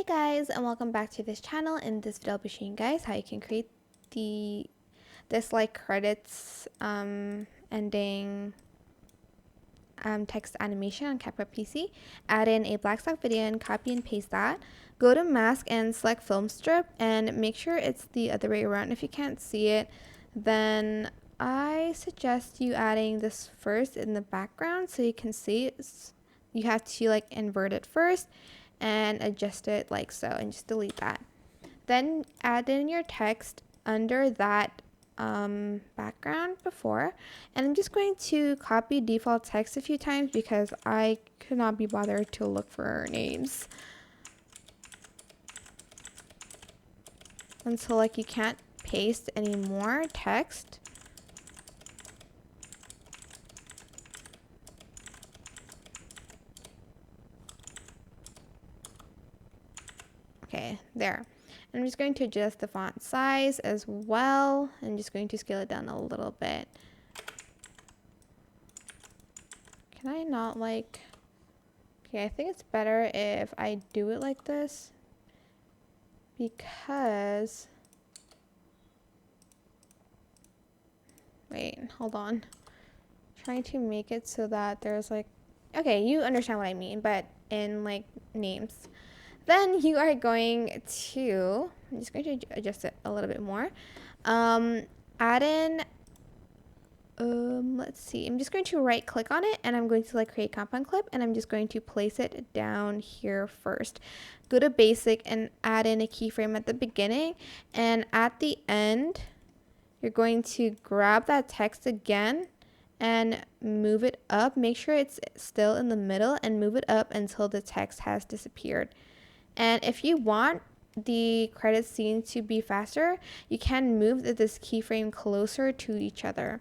Guys, and welcome back to this channel. In this video I'll be showing you guys how you can create this like credits ending text animation on CapCut PC. Add in a black stock video and copy and paste that. Go to mask and select film strip and make sure it's the other way around. If you can't see it, then I suggest you adding this first in the background so you can see it. You have to like invert it first and adjust it like so, and just delete that. Then add in your text under that background before, and I'm just going to copy default text a few times because I could not be bothered to look for names until like you can't paste any more text. Okay, there. I'm just going to adjust the font size as well. I'm just going to scale it down a little bit. Can I not like... Okay, I think it's better if I do it like this because... Wait, hold on. Trying to make it so that there's like... Okay, you understand what I mean, but in like names. Then you are going to, I'm just going to adjust it a little bit more. Add in, let's see, I'm just going to right click on it and I'm going to like create compound clip and I'm just going to place it down here first. Go to basic and add in a keyframe at the beginning, and at the end, you're going to grab that text again and move it up. Make sure it's still in the middle and move it up until the text has disappeared. And if you want the credit scene to be faster, you can move this keyframe closer to each other.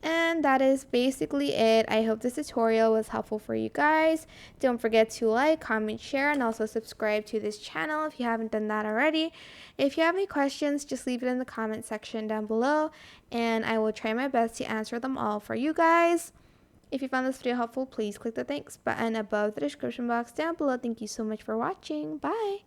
And that is basically it. I hope this tutorial was helpful for you guys. Don't forget to like, comment, share, and also subscribe to this channel if you haven't done that already. If you have any questions, just leave it in the comment section down below, and I will try my best to answer them all for you guys. If you found this video helpful, please click the thanks button above the description box down below. Thank you so much for watching. Bye!